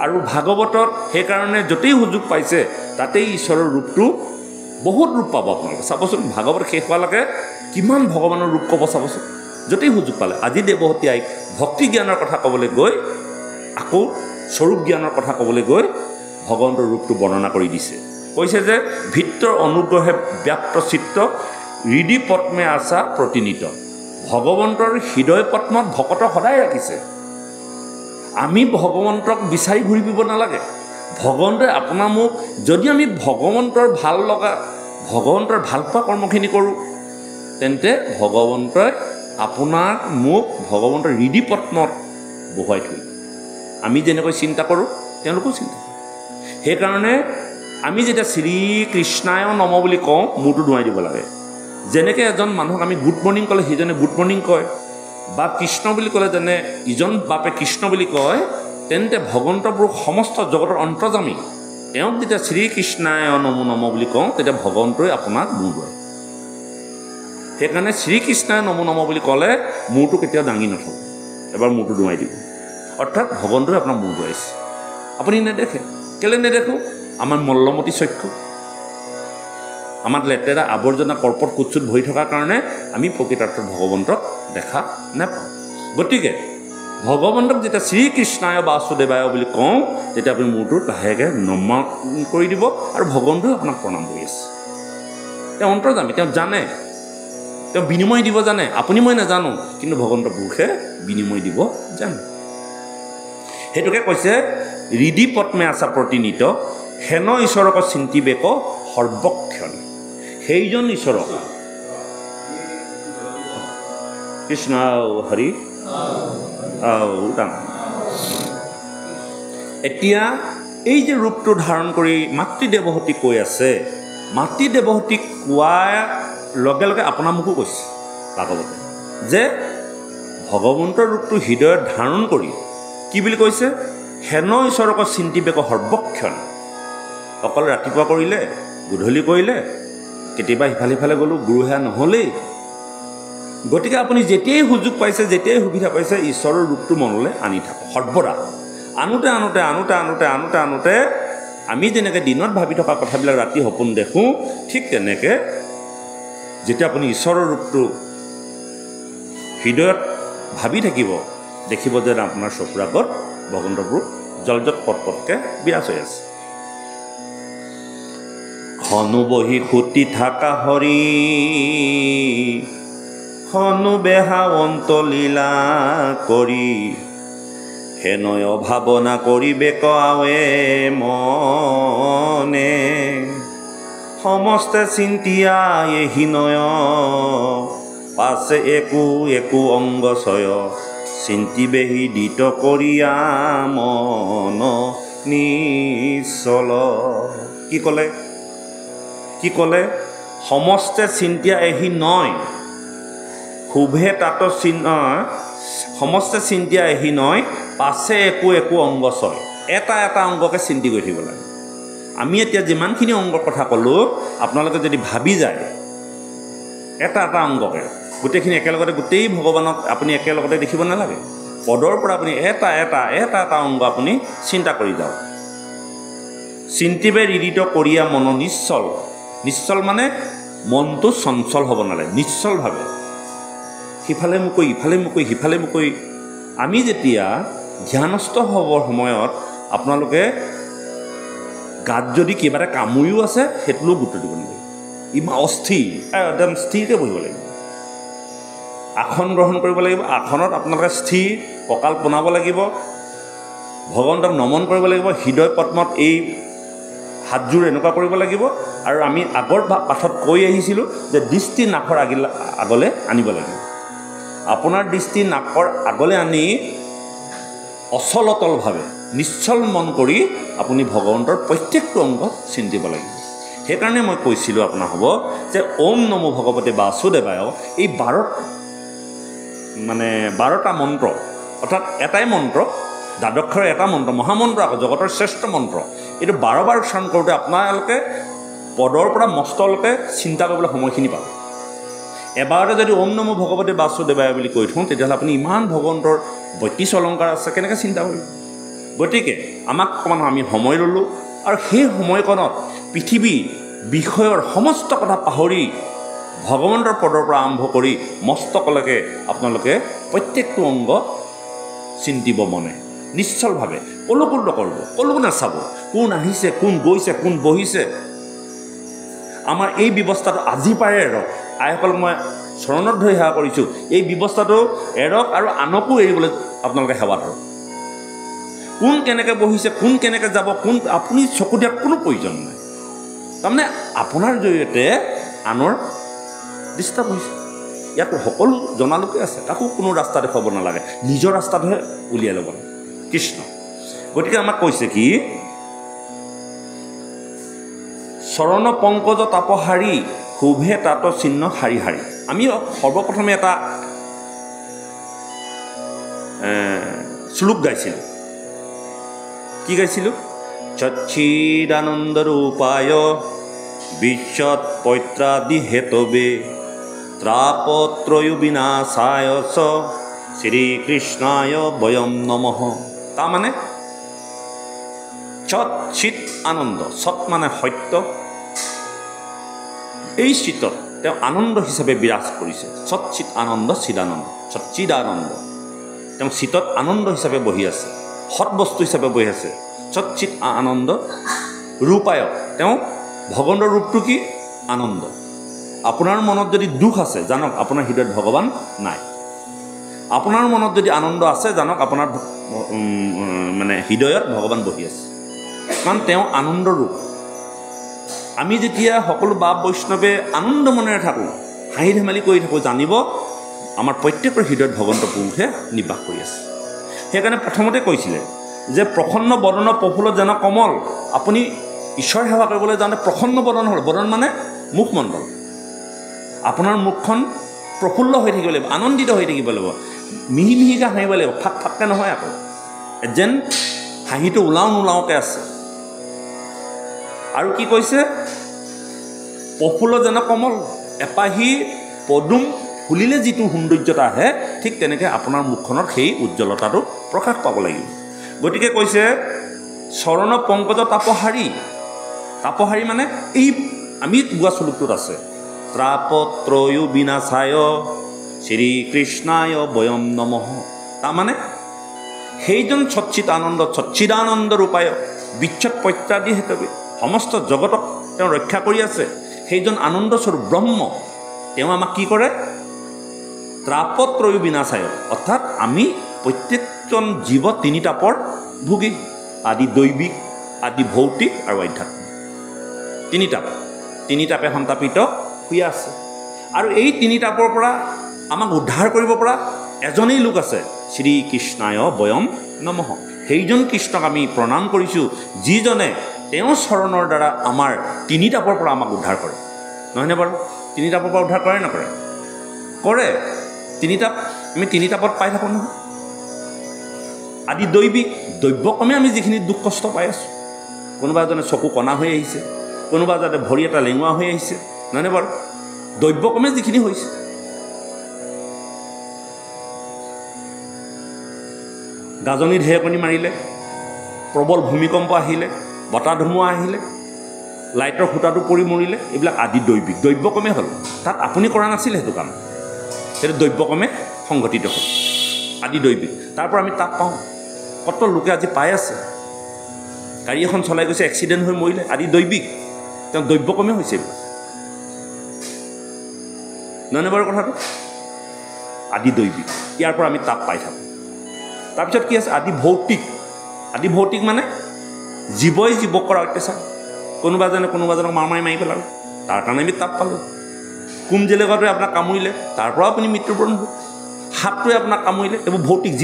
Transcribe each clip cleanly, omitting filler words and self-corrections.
আৰু ভাগৱতত সেইকাৰণে য'তেই সুযোগ পাইছে তাতেই ঈশ্বৰৰ ৰূপটো বহুত ৰূপ পাব আপোনালোকে চাবচোন ভাগৱত শেষ হোৱালৈকে কিমান ভগৱানৰ ৰূপ ক'ব চাবচোন য'তেই সুযোগ পালে আজি দেৱহতী আইক ভক্তি জ্ঞানৰ কথা ক'বলৈ গৈ আকৌ স্বৰূপ জ্ঞানৰ কথা ক'বলৈ গৈ ভগৱন্তৰ ৰূপটো বৰ্ণনা কৰি দিছে কৈছে যে ভিতৰ অনুগ্ৰহে ব্যাপ্ত চিত্ত হৃদি পদ্মে আছা প্ৰতিনিত ভগৱন্তৰ হৃদয় পদ্মত ভকতক সদায় ৰাখিছে আমি ভগৱন্তক বিচাৰি ঘূৰি ফুৰিব নালাগে ভগৱন্তই আপোনাৰ মোক যদি আমি ভগৱন্তৰ ভাল লগা ভগৱন্তৰ ভাল পোৱা কৰ্মখিনি কৰোঁ তেন্তে ভগৱন্তই আপোনাক মোক ভগৱন্তৰ হৃদি পদ্মত বহুৱাই থৈ আমি যেনেকৈ চিন্তা কৰোঁ তেওঁলোকেও চিন্তা কৰে সেইকাৰণে আমি যেতিয়া শ্ৰীকৃষ্ণায় নম বুলি কওঁ মূৰটো ধুৱাই দিব লাগে যেনেকৈ এজন মানুহক আমি গুড মৰ্ণিং ক'লে সিজনে গুড মৰ্ণিং কয় বা কৃষ্ণ বুলি ক'লে যেনে ইজন বাপে কৃষ্ণ বুলি কয় তেন্তে ভগৱন্তবোৰ সমস্ত জগতৰ অন্তৰ্যামী তেওঁক যেতিয়া শ্ৰীকৃষ্ণায় নমো নম বুলি কওঁ তেতিয়া ভগৱন্তই আপোনাক মূৰ ধুৱায় সেইকাৰণে শ্ৰীকৃষ্ণায় নমো নম বুলি ক'লে মূৰটো কেতিয়াও দাঙি নথব এবাৰ মূৰটো ধুৱাই দিব অৰ্থাৎ ভগৱন্তই আপোনাক মূৰ ধুৱাইছে আপুনি নেদেখে কেলৈ নেদেখোঁ আমাৰ মল্লমতী চক্ষু আমাৰ লেতেৰা আৱৰ্জনা কৰ্পট কুটচুট ভৰি থকাৰ কাৰণে আমি প্ৰকৃতাৰ্থত ভগৱন্তক দেখা নাপাওঁ গতিকে ভগৱন্তক যেতিয়া শ্ৰীকৃষ্ণায় বাসুদেৱায় বুলি কওঁ তেতিয়া আপুনি মূৰটো লাহেকৈ নমন কৰি দিব আৰু ভগৱন্তই আপোনাক প্ৰণাম কৰি আছে তেওঁ অন্তৰ্যামী তেওঁ জানে তেওঁ বিনিময় দিব জানে আপুনি মই নাজানো কিন্তু ভগৱন্ত পুৰুষে বিনিময় দিব জানে সেইটোকে কৈছে হৃদি পদ্মে আছা প্ৰতিনিত হেন ঈশ্বৰক চিন্তিবেক সৰ্বক্ষণ সেইজন ঈশ্বৰক কৃষ্ণ হৰি এতিয়া এই যে ৰূপটো ধাৰণ কৰি মাতৃ দেৱহতী কৈ আছে মাতৃ দেৱহতীক কোৱাৰ লগে লগে আপোনাৰ মোকো কৈছে ভাগৱতে যে ভগৱন্তৰ ৰূপটো হৃদয়ত ধাৰণ কৰি কি বুলি কৈছে হেন ঈশ্বৰক চিন্তিবেক সৰ্বক্ষণ অকল ৰাতিপুৱা কৰিলে গধূলি কৰিলে কেতিয়াবা ইফালে সিফালে গ'লোঁ গুৰু সেয়া নহ'লেই গতিকে আপুনি যেতিয়াই সুযোগ পাইছে যেতিয়াই সুবিধা পাইছে ঈশ্বৰৰ ৰূপটো মনলৈ আনি থাকক সৰ্বদা আনোতে আনোতে আনোতে আনোতে আনোতে আনোতে আমি যেনেকৈ দিনত ভাবি থকা কথাবিলাক ৰাতি সপোন দেখোঁ ঠিক তেনেকৈ যেতিয়া আপুনি ঈশ্বৰৰ ৰূপটো হৃদয়ত ভাবি থাকিব দেখিব যে আপোনাৰ চকুৰ আগত ভগৱন্তবোৰ জলজত পটপটকৈ বিৰাজ হৈ আছে হনু বহি খুটি থাকা হৰি হনু বেহাৱন্ত লীলা কৰি হেনয় ভাৱনা কৰিবেক আৱে মনে সমস্তে চিন্তিয়া এহিনয় পাছে একো একো অংগছয় চিন্তিবেহি দিত কৰিয়া মন নিশ্চল কি ক'লে সমস্তে চিন্তিয়া এহি নয় শুভে তাত সমস্তে চিন্তিয়া এহি নয় পাছে একো একো অংগছয় এটা এটা অংগকে চিন্তি কৰি থাকিব লাগে আমি এতিয়া যিমানখিনি অংগৰ কথা ক'লোঁ আপোনালোকে যদি ভাবি যায় এটা এটা অংগকে গোটেইখিনি একেলগতে গোটেই ভগৱানক আপুনি একেলগতে দেখিব নালাগে পদৰ পৰা আপুনি এটা এটা এটা এটা অংগ আপুনি চিন্তা কৰি যাওক চিন্তিবে হৃদিত কৰিয়া মন নিশ্চল নিশ্চল মানে মনটো চঞ্চল হ'ব নালাগে নিশ্চলভাৱে সিফালে মুকৈ ইফালে মুকৈ সিফালে মুকৈ আমি যেতিয়া ধ্যানস্থ হ'বৰ সময়ত আপোনালোকে গাত যদি কিবা এটা কামুৰিও আছে সেইটোলৈও গুৰুত্ব দিব নালাগে ইমান অস্থিৰ একদম স্থিৰকৈ বহিব লাগিব আসন গ্ৰহণ কৰিব লাগিব আসনত আপোনালোকে স্থিৰ কঁকাল পোনাব লাগিব ভগৱন্তক নমন কৰিব লাগিব হৃদয় পদ্মত এই হাতযোৰ এনেকুৱা কৰিব লাগিব আৰু আমি আগৰ পাঠত কৈ আহিছিলোঁ যে দৃষ্টি নাকৰ আগলৈ আনিব লাগিব আপোনাৰ দৃষ্টি নাকৰ আগলৈ আনি অচলতলভাৱে নিশ্চল মন কৰি আপুনি ভগৱন্তৰ প্ৰত্যেকটো অংগ চিন্তিব লাগিব সেইকাৰণে মই কৈছিলোঁ আপোনাৰ হ'ব যে ওম নমো ভগৱতে বাসুদেৱায় এই 12টা মন্ত্ৰ অৰ্থাৎ এটাই মন্ত্ৰ দ্বাদক্ষৰ এটা মন্ত্ৰ মহামন্ত্ৰ আকৌ জগতৰ শ্ৰেষ্ঠ মন্ত্ৰ এইটো 12 বাৰ উচ্চাৰণ কৰোঁতে আপোনালোকে পদৰ পৰা মস্তলৈকে চিন্তা কৰিবলৈ সময়খিনি পাব এবাৰতে যদি ওম নমো ভগৱতে বাসুদেৱায় বুলি কৈ থওঁ তেতিয়াহ'লে আপুনি ইমান ভগৱন্তৰ 32 অলংকাৰ আছে কেনেকৈ চিন্তা কৰিব গতিকে আমাক অকণমান আমি সময় ল'লোঁ আৰু সেই সময়কণত পৃথিৱীৰ বিষয়ৰ সমস্ত কথা পাহৰি ভগৱন্তৰ পদৰ পৰা আৰম্ভ কৰি মস্তকলৈকে আপোনালোকে প্ৰত্যেকটো অংগ চিন্তিব মনে নিশ্চলভাৱে কলৈকো নকৰিব, কলৈকো নাচাব, কোন আহিছে, কোন গৈছে, কোন বহিছে। আমাৰ এই ব্যৱস্থাটো আজি পাৰে এৰক। আইসকল মই চৰণত ধৰি সেৱা কৰিছোঁ, এই ব্যৱস্থাটো এৰক আৰু আনকো এৰিবলৈ আপোনালোকে সেৱা ধৰক। কোন কেনেকৈ বহিছে, কোন কেনেকৈ যাব, কোন আপুনি চকু দিয়াৰ কোনো প্ৰয়োজন নাই। তাৰমানে আপোনাৰ জৰিয়তে আনৰ ডিষ্টাৰ্ব হৈছে। ইয়াত সকলো জনালোকে আছে, কাকো কোনো ৰাস্তা দেখুৱাব নালাগে, নিজৰ ৰাস্তাটোহে উলিয়াই ল'ব লাগে কৃষ্ণ। গতিকে আমাক কৈছে কি চৰণ পংকজ তাপহাৰী শুভে তাত চিহ্ন শাৰী শাৰী। আমি সৰ্বপ্ৰথমে এটা শ্লোক গাইছিলোঁ। কি গাইছিলোঁ? সচ্চিদানন্দৰূপায় বিশ্বত পৈত্ৰাদি হেতবে ত্ৰাপত্ৰয়ো বিনাশায় চ শ্ৰীকৃষ্ণায় বয়ম নমঃ। তাৰমানে সৎ চিত আনন্দ, সৎ মানে সত্য, এই চিতত তেওঁ আনন্দ হিচাপে বিৰাজ কৰিছে। সৎ চিত আনন্দ চিদানন্দ, সচ্চিদানন্দ তেওঁ চিতত আনন্দ হিচাপে বহি আছে, সৎ বস্তু হিচাপে বহি আছে। সৎ চিত আনন্দ ৰূপায়, তেওঁ ভগৱন্তৰ ৰূপটো কি? আনন্দ। আপোনাৰ মনত যদি দুখ আছে জানক আপোনাৰ হৃদয়ত ভগৱান নাই। আপোনাৰ মনত যদি আনন্দ আছে জানক আপোনাৰ মানে হৃদয়ত ভগৱান বহি আছে, কাৰণ তেওঁ আনন্দৰ ৰূপ। আমি যেতিয়া সকলো বাপ বৈষ্ণৱে আনন্দ মনেৰে থাকোঁ, হাঁহি ধেমালি কৰি থাকোঁ, জানিব আমাৰ প্ৰত্যেকৰ হৃদয়ত ভগৱন্ত পুৰুষে নিবাস কৰি আছে। সেইকাৰণে প্ৰথমতে কৈছিলে যে প্ৰসন্ন বদন প্ৰফুল্ল যেন কমল। আপুনি ঈশ্বৰ সেৱা কৰিবলৈ যাওঁতে প্ৰসন্ন বদন হ'ল, বদন মানে মুখমণ্ডল। আপোনাৰ মুখখন প্ৰফুল্ল হৈ থাকিব লাগিব, আনন্দিত হৈ থাকিব লাগিব, মিহি মিহিকৈ হাঁহিব লাগিব, ফাক ফাককৈ নহয় আকৌ, যেন হাঁহিটো ওলাওঁ নোলাওঁকৈ আছে। আৰু কি কৈছে? প্ৰফুল্ল যেন কমল, এপাহি পদুম ফুলিলে যিটো সৌন্দৰ্যতা আহে, ঠিক তেনেকৈ আপোনাৰ মুখখনত সেই উজ্জ্বলতাটো প্ৰকাশ পাব লাগিব। গতিকে কৈছে চৰণ পংকজ তাপহাৰী। তাপহাৰী মানে এই আমি গোৱা শ্লোকটোত আছে ত্ৰাপত্ৰয়ো বিনাশায় শ্ৰীকৃষ্ণায় বয়ম নমঃ। তাৰমানে সেইজন সচ্চিত আনন্দ, সচ্চিদানন্দ ৰূপায় বিচ্ছদ পৈত্ৰাদি হেতবে, সমস্ত জগতক তেওঁ ৰক্ষা কৰি আছে। সেইজন আনন্দস্বৰূপ ব্ৰহ্ম, তেওঁ আমাক কি কৰে? ত্ৰাপত্ৰয়ো বিনাশায়, অৰ্থাৎ আমি প্ৰত্যেকজন জীৱ তিনি তাপৰ ভোগী, আদি দৈবিক, আদি ভৌতিক আৰু আধ্যাত্মিক। তিনি তাপে সন্তাপিত হৈ আছে। আৰু এই তিনি তাপৰ পৰা আমাক উদ্ধাৰ কৰিব পৰা এজনেই লোক আছে, শ্ৰীকৃষ্ণায় বয়ম নমঃ। সেইজন কৃষ্ণক আমি প্ৰণাম কৰিছোঁ, যিজনে তেওঁৰ চৰণৰ দ্বাৰা আমাৰ তিনি তাপৰ পৰা আমাক উদ্ধাৰ কৰে। নহয়নে বাৰু? তিনি তাপৰ পৰা উদ্ধাৰ কৰে নকৰে? কৰে। তিনি তাপ আমি তিনি তাপত পাই থাকোঁ নহয়। আদি দৈবিক, দৈব্যক্ৰমে আমি যিখিনি দুখ কষ্ট পাই আছোঁ, কোনোবা এজনে চকু কণা হৈ আহিছে, কোনোবা যাতে ভৰি এটা লেঙুৱা হৈ আহিছে, নহয়নে বাৰু? দৈব্যক্ৰমে যিখিনি হৈছে। গাজনি ঢেৰেকনি মাৰিলে, প্ৰবল ভূমিকম্প আহিলে, বতাহ ধুমুহা আহিলে, লাইটৰ খুঁটাটো পৰি মৰিলে, এইবিলাক আদি দৈবিক, দৈব্যক্ৰমে হ'ল। তাত আপুনি কৰা নাছিল সেইটো কাম, সেইটো দৈব্যক্ৰমে সংঘটিত হ'ল, আদি দৈবিক। তাৰ পৰা আমি তাপ পাওঁ। কত লোকে আজি পাই আছে, গাড়ী এখন চলাই গৈছে, এক্সিডেণ্ট হৈ মৰিলে, আদি দৈবিক, তেওঁ দৈব্যক্ৰমে হৈছে এইবিলাক। নহয়নে বাৰু কথাটো? আদি দৈবিক, ইয়াৰ পৰা আমি তাপ পাই থাকোঁ। তাৰপিছত কি আছে? আদি ভৌতিক। আদি ভৌতিক মানে জীৱই জীৱক কৰা অত্যাচাৰ, কোনোবাজনক মাৰ মাৰি পেলালে, তাৰ কাৰণে আমি তাপ পালোঁ। কুমজেলেকটোৱে আপোনাক কামুৰিলে, তাৰ পৰাও আপুনি মৃত্যুবৰণ হ'ল। সাপটোৱে আপোনাক কামুৰিলে, এইবোৰ ভৌতিক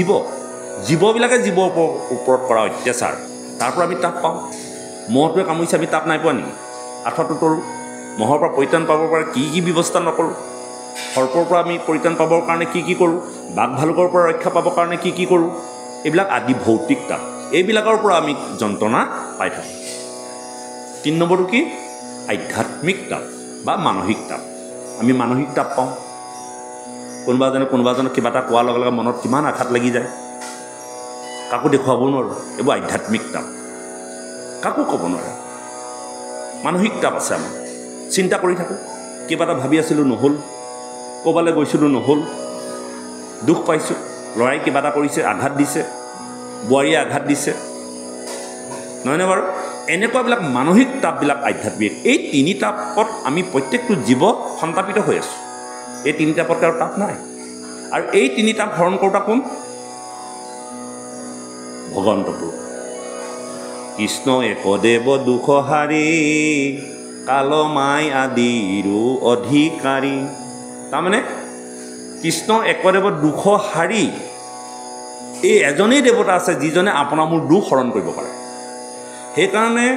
জীৱবিলাকে জীৱৰ ওপৰত কৰা অত্যাচাৰ, তাৰ পৰা আমি তাপ পাওঁ। মহটোৱে কামুৰিছে, আমি তাপ নাই পোৱা নেকি? আঁঠুৱাটো তৰোঁ, মহৰ পৰা পৰিত্ৰাণ পাবৰ পৰা কি কি ব্যৱস্থা নকৰোঁ? সৰ্পৰ পৰা আমি পৰিত্ৰাণ পাবৰ কাৰণে কি কি কৰোঁ? বাঘ ভালুকৰ পৰা ৰক্ষা পাবৰ কাৰণে কি কি কৰোঁ? এইবিলাক আদি ভৌতিক তাপ, এইবিলাকৰ পৰা আমি যন্ত্ৰণা পাই থাকোঁ। ৩ নম্বৰটো কি? আধ্যাত্মিক তাপ বা মানসিক তাপ। আমি মানসিক তাপ পাওঁ। কোনোবাজনক কিবা এটা কোৱাৰ লগে লগে মনত কিমান আঘাত লাগি যায়, কাকো দেখুৱাব নোৱাৰোঁ এইবোৰ আধ্যাত্মিক তাপ কাকো ক'ব নোৱাৰে মানসিক তাপ আছে আমাৰ চিন্তা কৰি থাকোঁ কিবা এটা ভাবি আছিলোঁ নহ'ল ক'ৰবালৈ গৈছিলোঁ নহ'ল দুখ পাইছোঁ ল'ৰাই কিবা এটা কৰিছে আঘাত দিছে বোৱাৰীয়ে আঘাত দিছে নহয়নে বাৰু এনেকুৱাবিলাক মানসিক তাপবিলাক আধ্যাত্মিক এই তিনি তাপত আমি প্ৰত্যেকটো জীৱ সন্তাপিত হৈ আছোঁ এই তিনি তাপত আৰু তাপ নাই আৰু এই তিনি তাপ হৰণ কৰোঁতা কোন ভগৱন্তপুৰ কৃষ্ণ একদেৱ দুখ হাৰি কালমাই আদিৰো অধিকাৰী তাৰমানে কৃষ্ণ একদেৱ দুখ হাৰি এই এজনেই দেৱতা আছে যিজনে আপোনাৰ মোৰ দুখ হৰণ কৰিব পাৰে সেইকাৰণে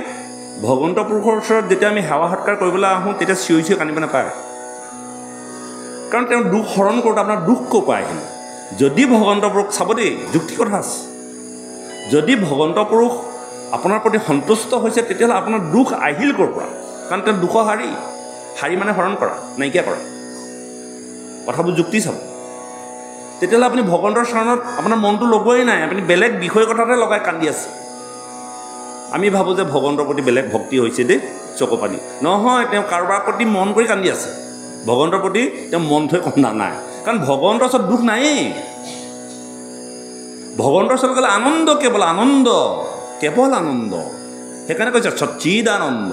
ভগৱন্ত পুৰুষৰ ওচৰত যেতিয়া আমি সেৱা সৎকাৰ কৰিবলৈ আহোঁ তেতিয়া চিঞৰি চিঞৰি কান্দিব নাপায় কাৰণ তেওঁ দুখ হৰণ কৰোঁতে আপোনাৰ দুখ ক'ৰ পৰা আহিল যদি ভগৱন্ত পুৰুষ চাব দেই যুক্তি কথা আছে যদি ভগৱন্ত পুৰুষ আপোনাৰ প্ৰতি সন্তুষ্ট হৈছে তেতিয়াহ'লে আপোনাৰ দুখ আহিল ক'ৰ পৰা কাৰণ তেওঁ দুখ হাৰি মানে হৰণ কৰা নাইকিয়া কৰা কথাবোৰ যুক্তি চাব তেতিয়াহ'লে আপুনি ভগৱন্তৰ চৰণত আপোনাৰ মনটো লগোৱাই নাই আপুনি বেলেগ বিষয় কথাতে লগাই কান্দি আছে আমি ভাবোঁ যে ভগৱন্তৰ প্ৰতি বেলেগ ভক্তি হৈছে দেই চকু পানী নহয় তেওঁ কাৰোবাৰ প্ৰতি মন কৰি কান্দি আছে ভগৱন্তৰ প্ৰতি তেওঁ মন থৈ কন্দা নাই কাৰণ ভগৱন্তৰ ওচৰত দুখ নায়েই ভগৱন্তৰ ওচৰত গ'লে আনন্দ কেৱল আনন্দ সেইকাৰণে কৈছে সচ্চিদানন্দ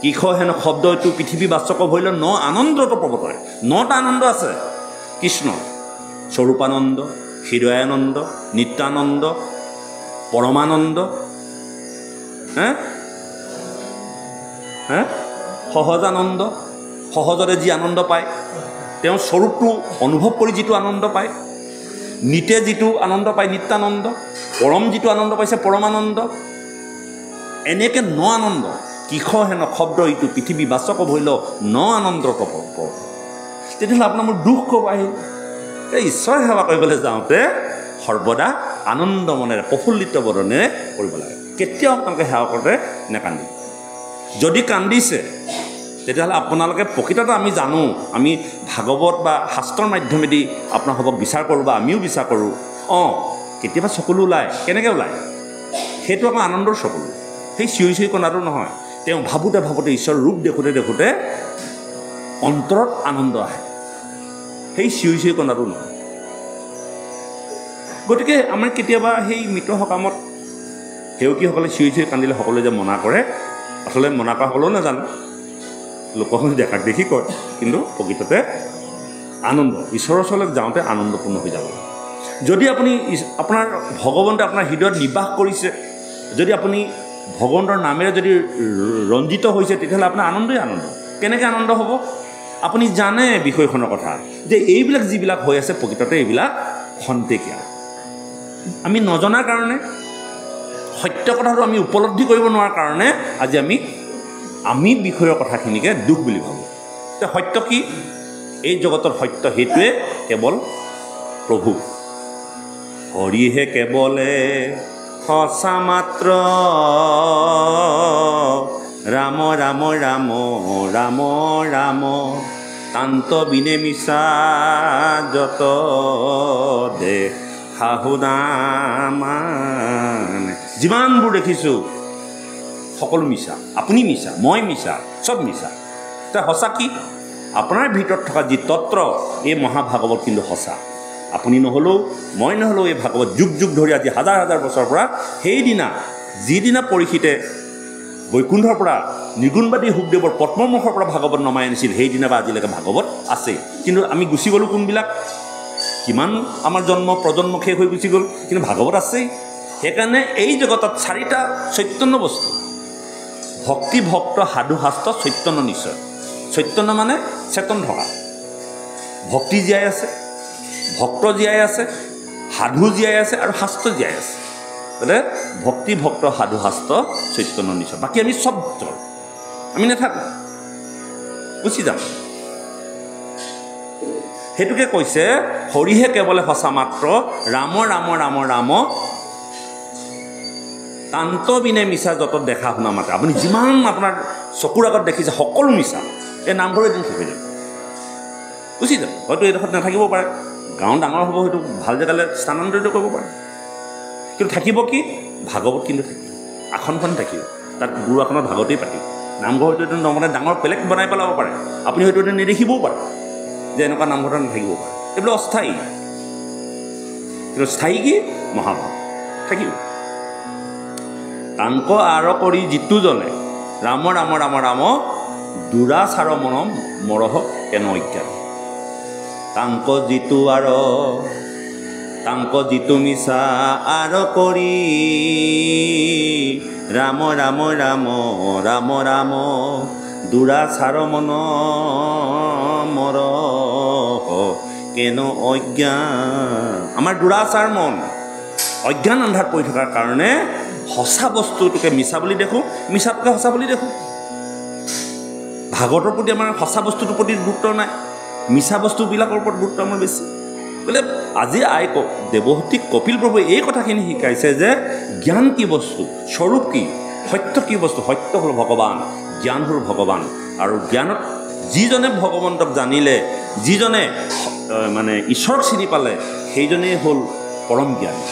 কিষ হেন শব্দ এইটো পৃথিৱী বাচক ভৰিলে ন আনন্দটো প্ৰৱৰ্তনে নটা আনন্দ আছে কৃষ্ণ স্বৰূপানন্দ হৃদয়ানন্দ নিত্যানন্দ পৰমানন্দ সহজানন্দ সহজতে যি আনন্দ পায় তেওঁৰ স্বৰূপটো অনুভৱ কৰি যিটো আনন্দ পায় নিতে যিটো আনন্দ পায় নিত্যানন্দ পৰম যিটো আনন্দ পাইছে পৰমানন্দ এনেকৈ ন আনন্দ কিষ হেন শব্দ এইটো পৃথিৱী বাচক ভৰিল ন আনন্দৰ তেতিয়াহ'লে আপোনাৰ মোৰ দুখ ক'ব আহিল এই ঈশ্বৰ সেৱা কৰিবলৈ যাওঁতে সৰ্বদা আনন্দ মনেৰে প্ৰফুল্লিত বদনেৰে কৰিব লাগে কেতিয়াও আপোনালোকে সেৱা কৰোঁতে নেকান্দিব যদি কান্দিছে তেতিয়াহ'লে আপোনালোকে প্ৰকৃততে আমি জানো আমি ভাগৱত বা শাস্ত্ৰৰ মাধ্যমেদি আপোনালোকক বিচাৰ কৰোঁ বা আমিও বিচাৰ কৰোঁ কেতিয়াবা চকুলো ওলায় কেনেকৈ ওলায় সেইটো আকৌ আনন্দৰ চকুলো সেই চিঞৰি চিঞৰি কন্দাটো নহয় তেওঁ ভাবোঁতে ঈশ্বৰৰ ৰূপ দেখোঁতে অন্তৰত আনন্দ আহে সেই চিঞৰি চিঞৰি কন্দাটো নহয় গতিকে আমাৰ কেতিয়াবা সেই মৃত সকামত সেৱকীসকলে চিঞৰি চিঞৰি কান্দিলে সকলোৱে যে মনা কৰে আচলতে মনা কৰা সকলেও নাজানে লোকসকলে দেখাক দেখি কয় কিন্তু প্ৰকৃততে আনন্দ ঈশ্বৰৰ ওচৰলৈ যাওঁতে আনন্দপূৰ্ণ হৈ যাব যদি আপুনি আপোনাৰ ভগৱন্তে আপোনাৰ হৃদয়ত নিবাস কৰিছে যদি আপুনি ভগৱন্তৰ নামেৰে যদি ৰঞ্জিত হৈছে তেতিয়াহ'লে আপোনাৰ আনন্দই আনন্দ কেনেকৈ আনন্দ হ'ব আপুনি জানে বিষয়খনৰ কথা যে এইবিলাক যিবিলাক হৈ আছে প্ৰকৃততে এইবিলাক খন্তেকীয়া আমি নজনাৰ কাৰণে সত্য কথাটো আমি উপলব্ধি কৰিব নোৱাৰাৰ কাৰণে আজি আমি বিষয়ৰ কথাখিনিকে দুখ বুলি ভাবোঁ যে সত্য কি এই জগতৰ সত্য সেইটোৱে কেৱল প্ৰভু হৰিহে কেৱলে সঁচা মাত্ৰ ৰাম ৰাম ৰাম ৰাম ৰাম তান্ত বিনে মিছা যত দে শাহুদামান যিমানবোৰ দেখিছোঁ সকলো মিছা আপুনি মিছা মই মিছা চব মিছা এতিয়া সঁচা কি আপোনাৰ ভিতৰত থকা যি তত্ত্ব এই মহাভাগৱত কিন্তু সঁচা আপুনি নহ'লেও মই নহ'লেও এই ভাগৱত যুগ যুগ ধৰি আজি হাজাৰ হাজাৰ বছৰৰ পৰা সেইদিনা যিদিনা পৰীক্ষিতে বৈকুণ্ঠৰ পৰা নিগুণবাদী শুকদেৱৰ পদ্মমুখৰ পৰা ভাগৱত নমাই আনিছিল সেইদিনা বা আজিলৈকে ভাগৱত আছে কিন্তু আমি গুচি গ'লোঁ কোনবিলাক কিমান আমাৰ জন্ম প্ৰজন্ম শেষ হৈ গুচি গ'ল কিন্তু ভাগৱত আছেই সেইকাৰণে এই জগতত চাৰিটা চৈতন্য বস্তু ভক্তি ভক্ত সাধু শাস্ত্ৰ চৈতন্য নিশ্চয় চৈতন্য মানে চেতন থকা ভক্তি জীয়াই আছে ভক্ত জীয়াই আছে সাধু জীয়াই আছে আৰু শাস্ত্ৰ জীয়াই আছে গতিকে ভক্তি ভক্ত সাধু শাস্ত্ৰ চৈতন্য নিশ্চয় বাকী আমি চব জল আমি নাথাকোঁ গুচি যাম সেইটোকে কৈছে হৰিহে কেৱলে সঁচা মাত্ৰ ৰাম ৰাম ৰাম ৰাম তান্ত বিনে মিছা যত দেখা শুনা মাতে আপুনি যিমান আপোনাৰ চকুৰ আগত দেখিছে সকলো মিছা এই নামঘৰ এদিন শেষ হৈ যাব গুচি যাব হয়তো এইডোখৰত নাথাকিব পাৰে গাঁও ডাঙৰ হ'ব হয়তো ভাল জেগালৈ স্থানান্তৰিত কৰিব পাৰে কিন্তু থাকিব কি ভাগৱত কিন্তু থাকিব আসনখন থাকিব তাত গুৰু আসনত ভাগৱতেই পাতিব নামঘৰটো এইটো নমতে ডাঙৰ বেলেগ বনাই পেলাব পাৰে আপুনি হয়তো এইটো নেদেখিবও পাৰে যে এনেকুৱা নামঘৰত নাথাকিব পাৰে এইবিলাক অস্থায়ী কিন্তু স্থায়ী কি মহাভাৱ থাকিব তাংক আৰ কৰি যিটো জনে ৰাম ৰাম ৰাম ৰাম দুৰাচাৰ মন মৰহ কেন অজ্ঞান তাংক যিটো আৰ তাংক যিটো মিছা আৰ কৰি ৰাম ৰাম ৰাম ৰাম ৰাম দুৰাচাৰ মন মৰহ কেন অজ্ঞান আমাৰ দুৰাচাৰ মন অজ্ঞান আন্ধাৰত পৰি থকাৰ কাৰণে সঁচা বস্তুটোকে মিছা বুলি দেখোঁ মিছাটোকে সঁচা বুলি দেখোঁ ভাগৱতৰ প্ৰতি আমাৰ সঁচা বস্তুটোৰ প্ৰতি গুৰুত্ব নাই মিছা বস্তুবিলাকৰ ওপৰত গুৰুত্ব আমাৰ বেছি বোলে আজি দেৱহূতি কপিল প্ৰভুৱে এই কথাখিনি শিকাইছে যে জ্ঞান কি বস্তু স্বৰূপ কি সত্য কি বস্তু সত্য হ'ল ভগৱান জ্ঞান হ'ল ভগৱান আৰু জ্ঞানত যিজনে ভগৱন্তক জানিলে যিজনে মানে ঈশ্বৰক চিনি পালে সেইজনেই হ'ল পৰম জ্ঞানী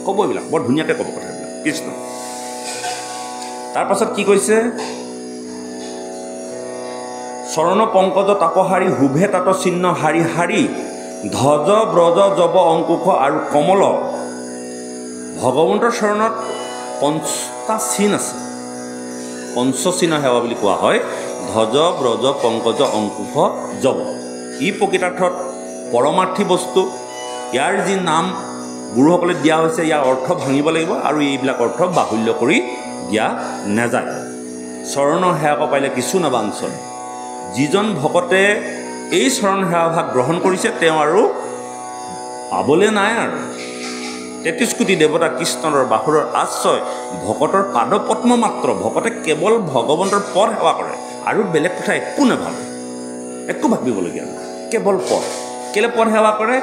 ক'ব এইবিলাক বৰ ধুনীয়াকৈ ক'ব কথাবিলাক কৃষ্ণ তাৰপাছত কি কৈছে চৰণ পংকজ তাপহাৰী শুভে তাত চিহ্ন হাৰি হাৰি ধ্বজ ব্ৰজ জব অংকুশ আৰু কমল ভগৱন্তৰ চৰণত পঞ্চটা চিন আছে পঞ্চচিহ্ন সেৱা বুলি কোৱা হয় ধ্বজ ব্ৰজ পংকজ অংকুশ জব ই প্ৰকৃতাৰ্থত পৰমাৰ্থী বস্তু ইয়াৰ যি নাম গুৰুসকলে দিয়া হৈছে ইয়াৰ অৰ্থ ভাঙিব লাগিব আৰু এইবিলাক অৰ্থ বাহুল্য কৰি দিয়া নাযায় চৰণৰ সেৱাক পাইলে কিছু নাবাঞ্চন যিজন ভকতে এই চৰণ সেৱাভাগ গ্ৰহণ কৰিছে তেওঁ আৰু পাবলৈ নাই আৰু ৩৩ কোটি দেৱতা কৃষ্ণৰ বাহুৰৰ আশ্ৰয় ভকতৰ পাদপদ্ম মাত্ৰ ভকতে কেৱল ভগৱন্তৰ পদ সেৱা কৰে আৰু বেলেগ কথা একো নাভাবে একো ভাবিবলগীয়া নাই কেৱল পদ কেলে পদ সেৱা কৰে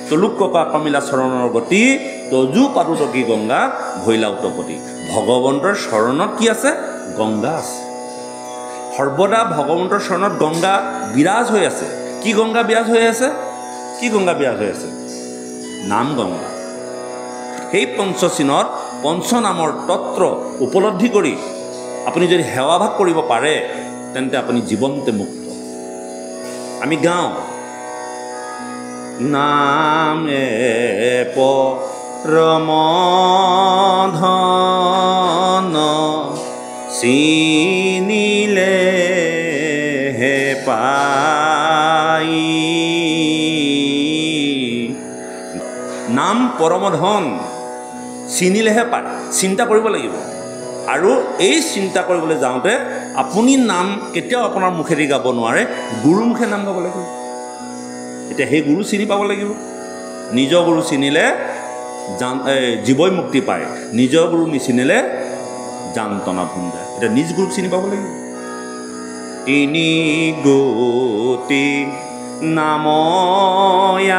তলুক কপা কমিলা চৰণৰ গতি তজু পাদুতকী গংগা ভৈলা উতপতি ভগৱন্তৰ চৰণত কি আছে গংগা আছে সৰ্বদা ভগৱন্তৰ চৰণত গংগা বিৰাজ হৈ আছে কি গংগা বিৰাজ হৈ আছে কি গংগা বিৰাজ হৈ আছে নাম গংগা সেই পঞ্চচিহ্নত পঞ্চনামৰ তত্ত্ব উপলব্ধি কৰি আপুনি যদি সেৱাভাগ কৰিব পাৰে তেন্তে আপুনি জীৱন্তে মুক্ত আমি গাওঁ নামে পৰমধন চিনিলে হে পাই নাম পৰমধন চিনিলেহে পায় চিন্তা কৰিব লাগিব আৰু এই চিন্তা কৰিবলৈ যাওঁতে আপুনি নাম কেতিয়াও আপোনাৰ মুখেদি গাব নোৱাৰে গুৰুমুখে নাম গাব লাগিব এতিয়া সেই গুৰু চিনি পাব লাগিব নিজৰ গুৰু চিনিলে জীৱই মুক্তি পায় নিজৰ গুৰু নিচিনিলে যান্তনা ভুঞ্জায় এতিয়া নিজ গুৰুক চিনি পাব লাগিব তিনি গতি নাময়াছে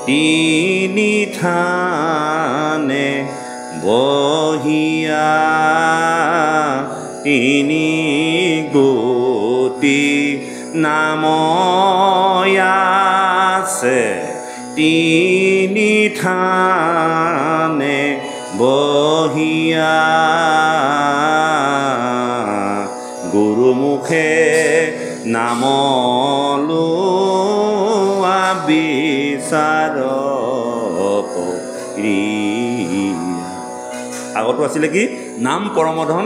তিনি থানে বহিয়া তিনি গতি নাময়াছে তিনি থানে বহিয়া গুৰুমুখে নাম লোৱা বিচাৰ আগতো আছিলে কি নাম পৰমধন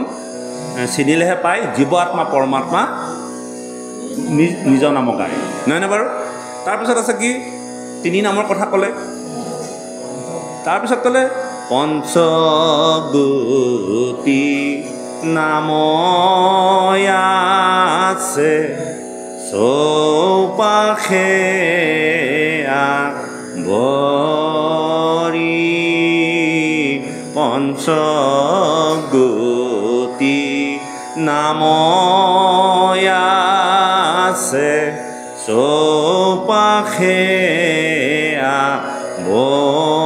চিনিলেহে পায় জীৱ আত্মা পৰমাত্মা নিজৰ নাম গায় নহয়নে বাৰু তাৰপিছত আছে কি তিনি নামৰ কথা ক'লে তাৰপিছত ক'লে পঞ্চগতি নাময়াছে চৌপাশে বৰি পঞ্চগতি নাময়াছে চৌপাশে বৰি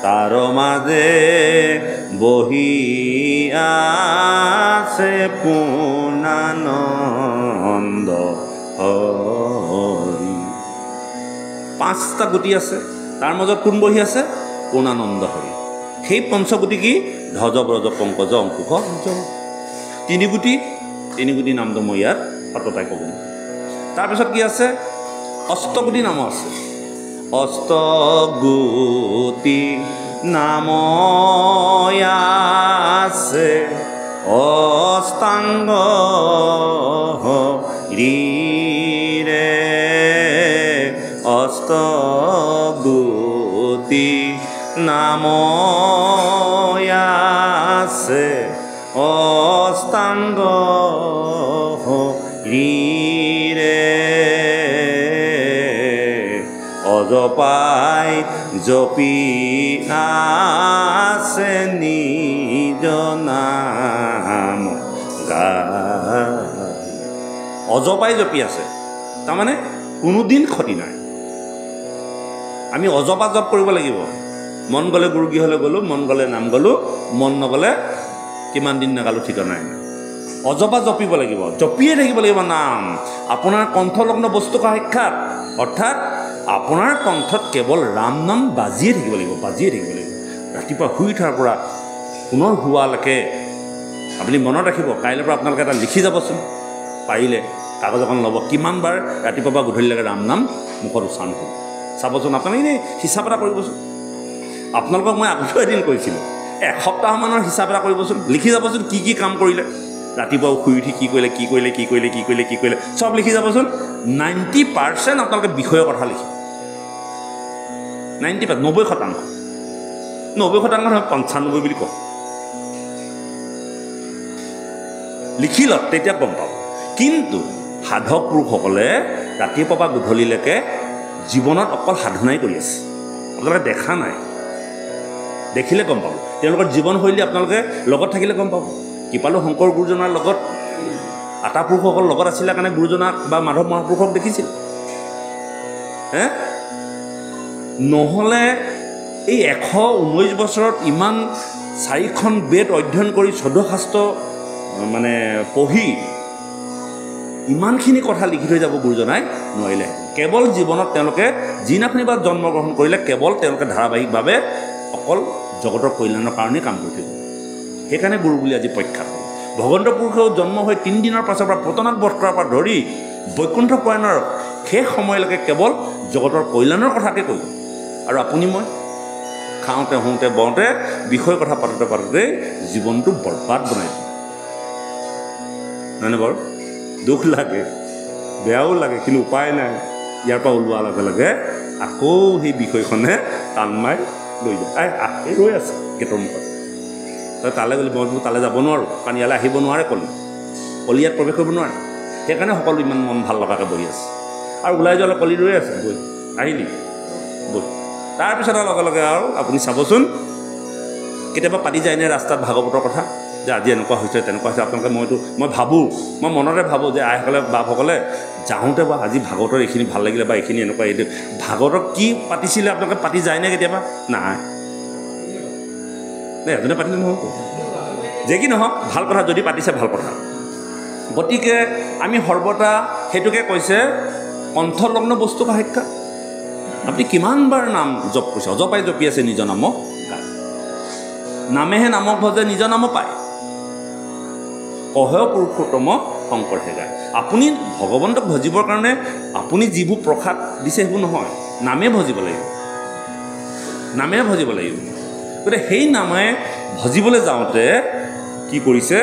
তাৰ মাজে বহি আছে পূৰ্ণানন্দ 5টা গুটি আছে, তাৰ মাজত কোন বহি আছে? পূৰ্ণানন্দ হৰি। সেই পঞ্চগুটি কি? ধ্বজ ব্ৰজ পংকজ অংকুশ নিজ। 3 গুটি নামটো মই ইয়াত সততাই ক'ব নোৱাৰোঁ। তাৰপিছত কি আছে? অষ্টগুটি নাম আছে। অষ্টগুটি নাম আছে অষ্টাংগ হৰিৰে। অষ্টগুটি নাম আছে অষ্টাংগ হৰিৰে। অজপাই জপি আছে নিজ নাম গাই। অজপাই জপি আছে, তাৰমানে কোনোদিন ক্ষতি নাই। আমি অজপা জপ কৰিব লাগিব। মন গ'লে গুৰুগৃহলৈ গ'লোঁ, মন গ'লে নাম গ'লোঁ, মন নগ'লে কিমান দিন নাগালোঁ ঠিকনা নাই। অজপা জপিব লাগিব, জপিয়ে থাকিব লাগিব নাম। আপোনাৰ কণ্ঠলগ্ন বস্তু সাক্ষাৎ, অৰ্থাৎ আপোনাৰ কণ্ঠত কেৱল ৰাম নাম বাজিয়ে থাকিব লাগিব, বাজিয়ে থাকিব লাগিব। ৰাতিপুৱা শুই উঠাৰ পৰা পুনৰ শোৱালৈকে আপুনি মনত ৰাখিব। কাইলৈৰ পৰা আপোনালোকে এটা লিখি যাবচোন, পাৰিলে কাগজ এখন ল'ব, কিমান বাৰ ৰাতিপুৱা পৰা গধূলিলৈকে ৰাম নাম মুখত উচ্চাৰণ হ'ব। চাবচোন, আপোনালোকে এনেই হিচাপ এটা কৰিবচোন। আপোনালোকক মই আগতেও এদিন কৈছিলোঁ, এসপ্তাহমানৰ হিচাপ এটা কৰিবচোন, লিখি যাবচোন কি কি কাম কৰিলে। ৰাতিপুৱা শুই উঠি কি কৰিলে, চব লিখি যাবচোন। 90% আপোনালোকে বিষয়ৰ কথা লিখিব। 90%, 90%, 90% নহয়, 95 বুলি কওঁ। লিখি লওক, তেতিয়া গম পাব। কিন্তু সাধক পুৰুষসকলে ৰাতিপুৱা পৰা গধূলিলৈকে জীৱনত অকল সাধনাই কৰি আছে। আপোনালোকে দেখা নাই, দেখিলে গম পাব। তেওঁলোকৰ জীৱনশৈলী আপোনালোকে লগত থাকিলে গম পাব। কৃপালু শংকৰ গুৰুজনাৰ লগত আটা পুৰুষসকল লগত আছিলে কাৰণে গুৰুজনাক বা মাধৱ মহাপুৰুষক দেখিছিল। নহ'লে এই 119 বছৰত ইমান 4খন বেদ অধ্যয়ন কৰি 14 শাস্ত্ৰ মানে পঢ়ি ইমানখিনি কথা লিখি থৈ যাব গুৰুজনাই নোৱাৰিলে। কেৱল জীৱনত তেওঁলোকে যিদিনাখনি বা জন্মগ্ৰহণ কৰিলে, কেৱল তেওঁলোকে ধাৰাবাহিকভাৱে অকল জগতৰ কল্যাণৰ কাৰণেই কাম কৰি থাকিব। সেইকাৰণে গুৰু বুলি আজি প্ৰখ্যাত হ'ল। ভগৱন্ত পুৰুষেও জন্ম হৈ 3 দিনৰ পাছৰ পৰা পতনাক বধ কৰাৰ পৰা ধৰি বৈকুণ্ঠ পয়নৰ শেষ সময়লৈকে কেৱল জগতৰ কল্যাণৰ কথাকে কৰিব। আৰু আপুনি মই খাওঁতে শুওঁতে বওঁতে বিষয় কথা পাতোঁতে জীৱনটো বৰবাদ বনাই দিওঁ। নহয়নে বাৰু? দুখ লাগে, বেয়াও লাগে, কিন্তু উপায় নাই। ইয়াৰ পৰা ওলোৱাৰ লগে লগে আকৌ সেই বিষয়খনে টান মাৰি লৈ যায়। ৰৈ আছে গেটৰ মুখত। তালৈ গ'লে মই তালৈ যাব নোৱাৰোঁ, কাৰণ ইয়ালৈ আহিব নোৱাৰে। কলি ইয়াত প্ৰৱেশ কৰিব নোৱাৰে। সেইকাৰণে সকলো ইমান মন ভাল লগাকৈ বহি আছে। আৰু ওলাই যোৱালৈ কলি ৰৈ আছে, গৈ আহিলি বৈ। তাৰপিছত লগে লগে আৰু আপুনি চাবচোন, কেতিয়াবা পাতি যায়নে ৰাস্তাত ভাগৱতৰ কথা, যে আজি এনেকুৱা হৈছে তেনেকুৱা হৈছে। আপোনালোকে মই ভাবোঁ, মই মনতে ভাবোঁ যে আইসকলে বাপসকলে যাওঁতে বা আজি ভাগৱতৰ এইখিনি ভাল লাগিলে বা এইখিনি এনেকুৱা, এইটো ভাগৱতক কি পাতিছিলে আপোনালোকে পাতি যায়নে কেতিয়াবা? নাই, এজনে পাতিলে নহ'ব। যে কি নহওক, ভাল কথা যদি পাতিছে, ভাল কথা। গতিকে আমি সৰ্বদা সেইটোকে কৈছে কণ্ঠলগ্ন বস্তু সাক্ষাৎ। আপুনি কিমানবাৰ নাম জপ কৰিছে? অজপাই জপি আছে নিজ নামক গায়। নামেহে নামক ভজে, নিজ নাম পায়। কহেয় পুৰুষোত্তম শংকৰহে গায়। আপুনি ভগৱন্তক ভজিবৰ কাৰণে আপুনি যিবোৰ প্ৰসাদ দিছে সেইবোৰ নহয়, নামে ভজিব লাগিব, নামেৰে ভজিব লাগিব। গতিকে সেই নামে ভজিবলৈ যাওঁতে কি কৰিছে?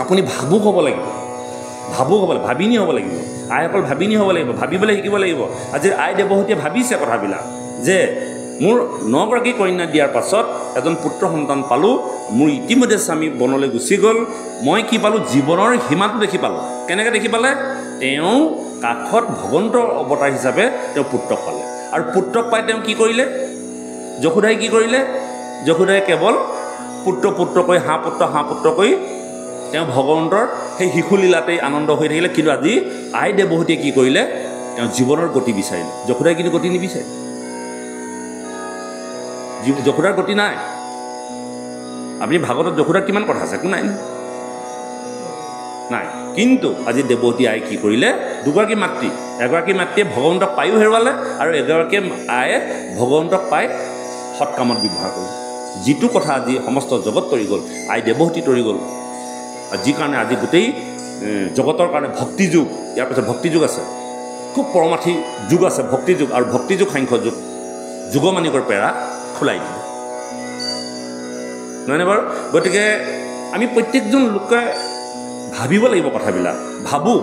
আপুনি ভাবুক হ'ব লাগিব, ভাবিনী হ'ব লাগিব। আইসকল ভাবিনী হ'ব লাগিব, ভাবিবলৈ শিকিব লাগিব। আজি আই দেৱহতীয়ে ভাবিছে কথাবিলাক, যে মোৰ 9গৰাকী কন্যা দিয়াৰ পাছত এজন পুত্ৰ সন্তান পালোঁ। মোৰ ইতিমধ্যে স্বামী বনলৈ গুচি গ'ল। মই কি পালোঁ? জীৱনৰ সীমাটো দেখি পালোঁ। কেনেকৈ দেখি পালে? তেওঁ কাষত ভগৱন্তৰ অৱতাৰ হিচাপে তেওঁ পুত্ৰক পালে। আৰু পুত্ৰক পাই তেওঁ কি কৰিলে? যশোদাই কি কৰিলে? যশোদাই কেৱল পুত্ৰ কৈ হাঁহ পুত্ৰ কৈ তেওঁ ভগৱন্তৰ সেই শিশুলীলাতেই আনন্দ হৈ থাকিলে। কিন্তু আজি আই দেৱহতীয়ে কি কৰিলে? তেওঁ জীৱনৰ গতি বিচাৰিলে। যশোদাই কিন্তু গতি নিবিচাৰে। যশোদাৰ গতি নাই। আপুনি ভাগৱতত যশোদাৰ কিমান কথা আছে? একো নাই, নাই। কিন্তু আজি দেৱহতী আই কি কৰিলে? 2গৰাকী মাতৃ এগৰাকী মাতৃয়ে ভগৱন্তক পায়ো হেৰুৱালে আৰু এগৰাকী আয়ে ভগৱন্তক পাই সৎ কামত ব্যৱহাৰ কৰিলে। যিটো কথা আজি সমস্ত জগত তৰি গ'ল, আই দেৱহতী তৰি গ'ল, যি কাৰণে আজি গোটেই জগতৰ কাৰণে ভক্তি যুগ, ইয়াৰ পিছত ভক্তি যুগ আছে, খুব পৰমাৰ্থী যুগ আছে ভক্তি যুগ, আৰু ভক্তি যুগ সাংখ্য যুগ, যুগমানিকৰ পেৰা খোলাই দিলে, নহয়নে বাৰু? গতিকে আমি প্ৰত্যেকজন লোকে ভাবিব লাগিব কথাবিলাক, ভাবোঁ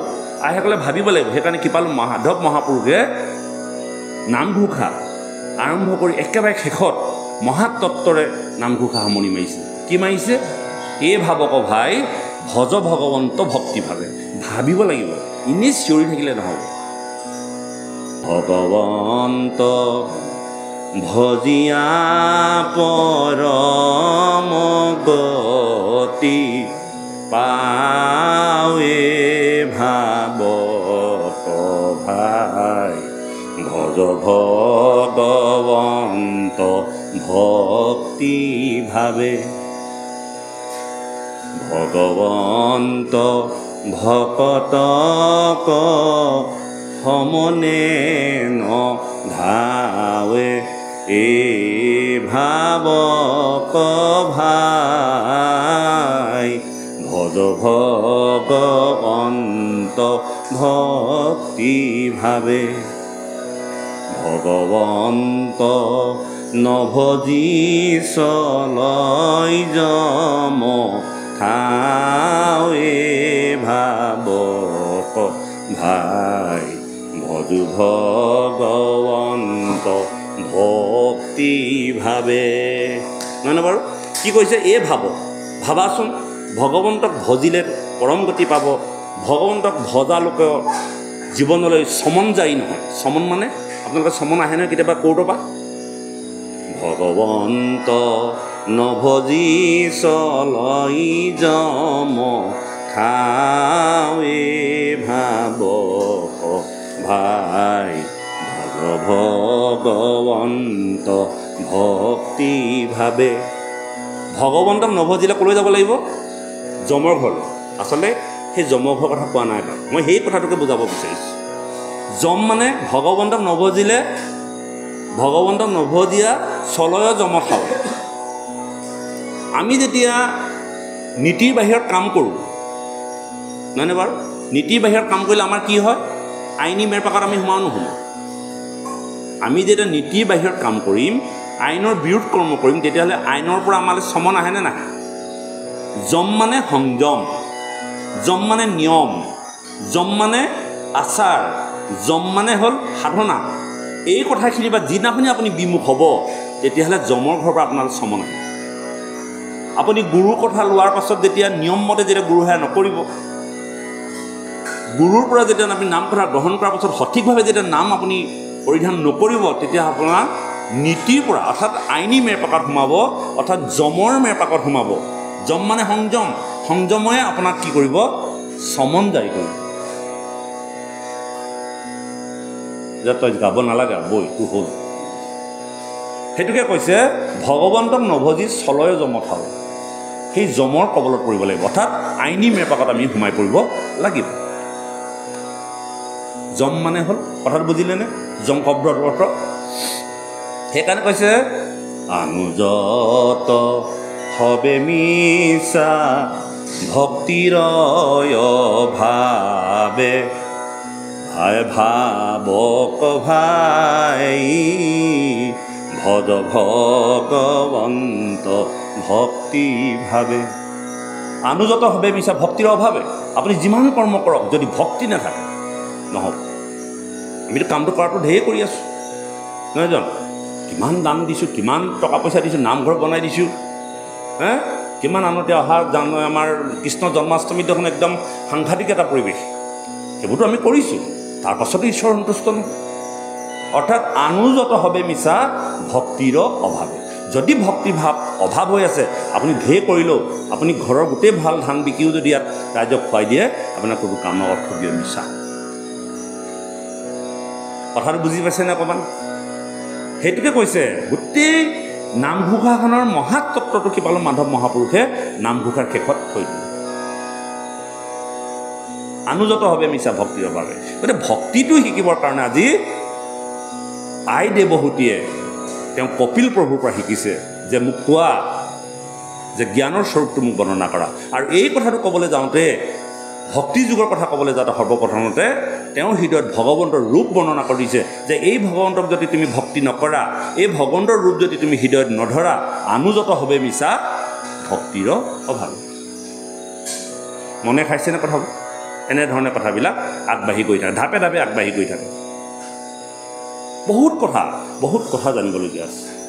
আইসকলে ভাবিব লাগিব। সেইকাৰণে কৃপালু মাধৱ মহাপুৰুষে নামঘোষা আৰম্ভ কৰি একেবাৰে শেষত মহাতত্বৰে নামঘোষা সামৰণি মাৰিছে। কি মাৰিছে? এই ভাবক ভাই ভজ ভগৱন্ত ভক্তিভাৱে। ভাবিব লাগিব, এনেই চিঞৰি থাকিলে নহ'ব। ভগৱন্ত ভজিয়া পৰম গতি পাৱে ভাবক ভাই ভজ ভগৱন্ত ভক্তি ভাৱে। ভগৱন্ত ভকতক সমনে নধাৱে এই ভাবক ভাই ভজ ভগৱন্ত ভক্তি ভাৱে। ভগৱন্ত নভজি চলয় যম থাৱে ভাবক ভাই ভজু ভগৱন্ত ভক্তি ভাৱে। নহয় নে বাৰু? কি কৈছে? এই ভাবক, ভাবাচোন, ভগৱন্তক ভজিলে পৰম গতি পাব। ভগৱন্তক ভজা লোকে জীৱনলৈ চমন যায় নহয়। চমন মানে আপোনালোকে চমন আহে নহয় কেতিয়াবা কোৰ্টৰ পৰা। ভগৱন্ত নভজি চলয় যম খাৱে ভাবক ভাই ভজ ভগৱন্ত ভক্তি ভাৱে। ভগৱন্তক নভজিলে ক'লৈ যাব লাগিব? যমৰ ঘৰলৈ। আচলতে সেই যমৰ ঘৰৰ কথা কোৱা নাই তাত, মই সেই কথাটোকে বুজাব বিচাৰিছোঁ। যম মানে ভগৱন্তক নভজিলে, ভগৱন্তক নভজীয়া চলয় যম খাওঁ। আমি যেতিয়া নীতিৰ বাহিৰত কাম কৰোঁ, নহয়নে বাৰু? নীতিৰ বাহিৰত কাম কৰিলে আমাৰ কি হয়? আইনী মেৰপাকত আমি সোমাও নোসোমাওঁ। আমি যেতিয়া নীতিৰ বাহিৰত কাম কৰিম, আইনৰ বিৰোধ কৰ্ম কৰিম, তেতিয়াহ'লে আইনৰ পৰা আমালৈ চমন আহেনে নাহে? যম মানে সংযম, যম মানে নিয়ম, যম মানে আচাৰ, যম মানে হ'ল সাধনা। এই কথাখিনি বা যিদিনাখনি আপুনি বিমুখ হ'ব, তেতিয়াহ'লে যমৰ ঘৰৰ পৰা আপোনাৰ চমন আহে। আপুনি গুৰুৰ কথা লোৱাৰ পাছত যেতিয়া নিয়মমতে যেতিয়া গুৰু সেৱা নকৰিব, গুৰুৰ পৰা যেতিয়া আপুনি নাম কথা গ্ৰহণ কৰাৰ পাছত সঠিকভাৱে যেতিয়া নাম আপুনি পৰিধান নকৰিব, তেতিয়া আপোনাৰ নীতিৰ পৰা অৰ্থাৎ আইনী মেৰপাকত সোমাব, অৰ্থাৎ যমৰ মেৰপাকত সোমাব। যম মানে সংযম, সংযমে আপোনাক কি কৰিব? চমন জাৰি কৰিব। যে তই গাব নালাগে, বৈ তোৰ হ'ল। সেইটোকে কৈছে ভগৱন্তক নভজি চলয় যম খাওঁ। সেই যমৰ কবলত পৰিব লাগিব, অৰ্থাৎ আইনী মেৰপাকত আমি সোমাই পৰিব লাগিব। যম মানে হ'ল, কথাটো বুজিলেনে? যম শব্দৰ অৰ্থ। সেইকাৰণে কৈছে আনুজত হবে মিছা ভক্তিৰ ভাৱে ভাই ভাবক ভাই ভজ ভগৱন্ত ভক্তি ভাৱে। আনুজত হবে মিছা ভক্তিৰ অভাৱে। আপুনি যিমান কৰ্ম কৰক, যদি ভক্তি নাথাকে নহ'ব। আমিতো কামটো কৰাটো ঢেৰ কৰি আছোঁ, নহয় জানো? কিমান দান দিছোঁ, কিমান টকা পইচা দিছোঁ, নামঘৰ বনাই দিছোঁ, কিমান আনতে অহা আমাৰ কৃষ্ণ জন্মাষ্টমীত দেখোন একদম সাংঘাতিক এটা পৰিৱেশ। সেইবোৰতো আমি কৰিছোঁ, তাৰ পাছতো ঈশ্বৰ সন্তুষ্ট নহয়। অৰ্থাৎ আনুজত হবে মিছা ভক্তিৰ অভাৱে। যদি ভক্তিভাৱ অভাৱ হৈ আছে, আপুনি ঢেৰ কৰিলেও, আপুনি ঘৰৰ গোটেই ভাল ধান বিকিও যদি ইয়াত ৰাইজক খুৱাই দিয়ে, আপোনাৰ কোনো কামৰ অৰ্থ দিয়ে মিছা। কথাটো বুজি পাইছেনে অকণমান? সেইটোকে কৈছে গোটেই নামঘোষাখনৰ মহাতত্বটো কৃপালু মাধৱ মহাপুৰুষে নামঘোষাৰ শেষত থৈ দিলে। অনুযত হবে মিছা ভক্তিৰ বাবে গতিকে ভক্তিটো শিকিবৰ কাৰণে আজি আই দেৱহূতিয়ে তেওঁ কপিল প্ৰভুৰ পৰা শিকিছে যে মোক কোৱা যে জ্ঞানৰ স্বৰূপটো মোক বৰ্ণনা কৰা আৰু এই কথাটো ক'বলৈ যাওঁতে ভক্তি যুগৰ কথা ক'বলৈ যাওঁতে সৰ্বপ্ৰথমতে তেওঁৰ হৃদয়ত ভগৱন্তৰ ৰূপ বৰ্ণনা কৰিছে যে এই ভগৱন্তক যদি তুমি ভক্তি নকৰা এই ভগৱন্তৰ ৰূপ যদি তুমি হৃদয়ত নধৰা অনুযত হবে মিছা ভক্তিৰ অভাৱে মনে খাইছেনে কথাবোৰ এনেধৰণে কথাবিলাক আগবাঢ়ি গৈ থাকে ধাপে ধাপে আগবাঢ়ি গৈ থাকে বহুত কথা জানিবলগীয়া আছে